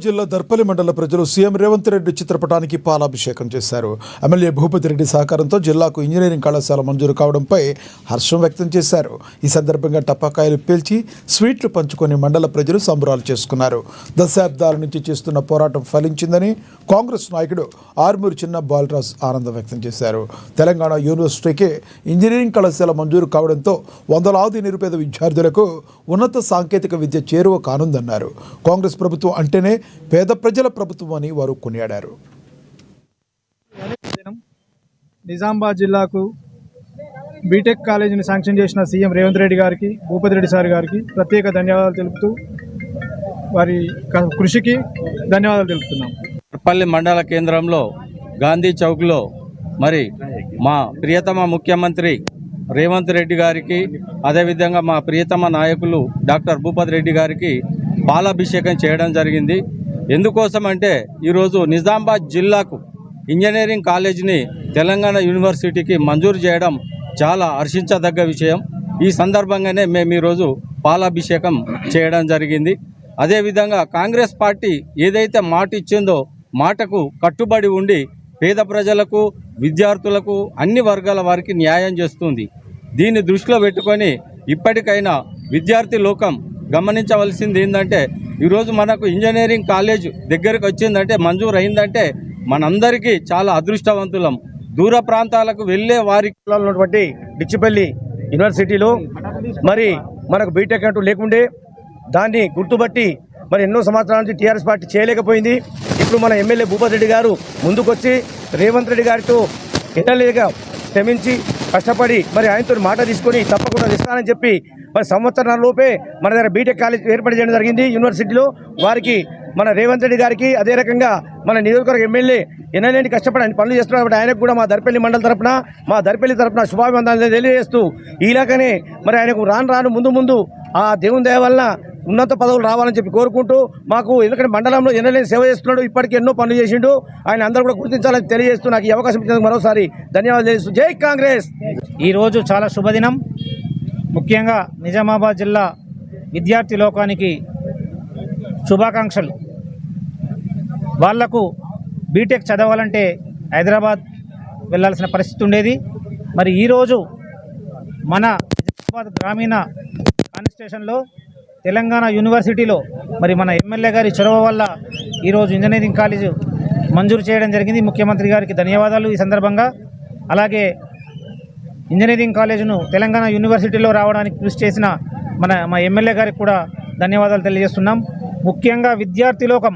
జిల్లా దర్పల్లి మండల ప్రజలు సీఎం రేవంత్ రెడ్డి చిత్రపటానికి పాలాభిషేకం చేశారు. ఎమ్మెల్యే భూపతి రెడ్డి సహకారంతో జిల్లాకు ఇంజనీరింగ్ కళాశాల మంజూరు కావడంపై హర్షం వ్యక్తం చేశారు. ఈ సందర్భంగా టపాకాయలు పేల్చి స్వీట్లు పంచుకొని మండల ప్రజలు సంబరాలు చేసుకున్నారు. దశాబ్దాల నుంచి చేస్తున్న పోరాటం ఫలించిందని కాంగ్రెస్ నాయకుడు ఆర్మూరు చిన్న బాలరాజ్ ఆనందం వ్యక్తం చేశారు. తెలంగాణ యూనివర్సిటీకి ఇంజనీరింగ్ కళాశాల మంజూరు కావడంతో వందలాది నిరుపేద విద్యార్థులకు ఉన్నత సాంకేతిక విద్య చేరువ కానుందన్నారు. కాంగ్రెస్ ప్రభుత్వం అంటేనే పేద ప్రజల ప్రభుత్వం అని వారు కొనియాడారు. నిజామాబాద్ జిల్లాకు బీటెక్ కాలేజీని శాంక్షన్ చేసిన సీఎం రేవంత్ రెడ్డి గారికి, భూపతి రెడ్డి సార్ గారికి ప్రత్యేక ధన్యవాదాలు తెలుపుతూ వారి కృషికి ధన్యవాదాలు తెలుపుతున్నాం. దర్పల్లి మండల కేంద్రంలో గాంధీ చౌక్లో మరి మా ప్రియతమ ముఖ్యమంత్రి రేవంత్ రెడ్డి గారికి, అదేవిధంగా మా ప్రియతమ నాయకులు డాక్టర్ భూపతి రెడ్డి గారికి పాలాభిషేకం చేయడం జరిగింది. ఎందుకోసం అంటే ఈరోజు నిజామాబాద్ జిల్లాకు ఇంజనీరింగ్ కాలేజీని తెలంగాణ యూనివర్సిటీకి మంజూరు చేయడం చాలా హర్షించదగ్గ విషయం. ఈ సందర్భంగానే మేము ఈరోజు పాలాభిషేకం చేయడం జరిగింది. అదేవిధంగా కాంగ్రెస్ పార్టీ ఏదైతే మాట ఇచ్చిందో మాటకు కట్టుబడి ఉండి పేద ప్రజలకు, విద్యార్థులకు, అన్ని వర్గాల వారికి న్యాయం చేస్తుంది. దీన్ని దృష్టిలో పెట్టుకొని ఇప్పటికైనా విద్యార్థి లోకం గమనించవలసింది ఏంటంటే ఈరోజు మనకు ఇంజనీరింగ్ కాలేజ్ దగ్గరకు వచ్చిందంటే, మంజూరు అయిందంటే మనందరికీ చాలా అదృష్టవంతులం. దూర ప్రాంతాలకు వెళ్ళే వారికి ఉన్నటువంటి డిచ్చిపల్లి యూనివర్సిటీలో మరి మనకు బీటెక్ అంటూ లేకుండే దాన్ని గుర్తుపట్టి మరి ఎన్నో సంవత్సరాల నుంచి టీఆర్ఎస్ పార్టీ చేయలేకపోయింది. ఇప్పుడు మన ఎమ్మెల్యే భూపతి రెడ్డి గారు ముందుకొచ్చి రేవంత్ రెడ్డి గారితో ఎన్నలేగా శ్రమించి కష్టపడి మరి ఆయనతో మాట తీసుకొని తప్పకుండా ఇస్తానని చెప్పి మరి సంవత్సరాల లోపే మన దగ్గర బీటెక్ కాలేజ్ ఏర్పాటు చేయడం జరిగింది యూనివర్సిటీలో. వారికి మన రేవంత్ రెడ్డి గారికి, అదే రకంగా మన నియోజకవర్గ ఎమ్మెల్యే ఎన్నలేని కష్టపడి ఆయన పనులు చేస్తున్నారు కాబట్టి ఆయనకు కూడా మా దర్పల్లి మండల తరపున, మా దర్పల్లి తరపున శుభాభివందనాలు తెలియజేస్తూ ఇలాగనే మరి ఆయనకు రాను ముందు ఆ దేవుని దయ వల్ల ఉన్నత పదవులు రావాలని చెప్పి కోరుకుంటూ మాకు, ఎందుకంటే మండలంలో ఎన్నలేని సేవ చేస్తున్నాడు, ఇప్పటికీ ఎన్నో పనులు చేసిండు, ఆయన అందరూ కూడా గుర్తించాలని తెలియజేస్తూ నాకు ఈ అవకాశం ఇచ్చినందుకు మరోసారి ధన్యవాదాలు తెలియజేస్తూ జై కాంగ్రెస్. ఈరోజు చాలా శుభదినం. ముఖ్యంగా నిజామాబాద్ జిల్లా విద్యార్థి లోకానికి శుభాకాంక్షలు. వాళ్లకు బీటెక్ చదవాలంటే హైదరాబాద్ వెళ్ళాల్సిన పరిస్థితి ఉండేది. మరి ఈరోజు మన నిజామాబాద్ గ్రామీణ కాన్స్టిట్యూషన్లో తెలంగాణ యూనివర్సిటీలో మరి మన ఎమ్మెల్యే గారి చొరవ వల్ల ఈరోజు ఇంజనీరింగ్ కాలేజు మంజూరు చేయడం జరిగింది. ముఖ్యమంత్రి గారికి ధన్యవాదాలు ఈ సందర్భంగా. అలాగే ఇంజనీరింగ్ కాలేజీను తెలంగాణ యూనివర్సిటీలో రావడానికి కృషి చేసిన మా ఎమ్మెల్యే గారికి కూడా ధన్యవాదాలు తెలియజేస్తున్నాం. ముఖ్యంగా విద్యార్థి లోకం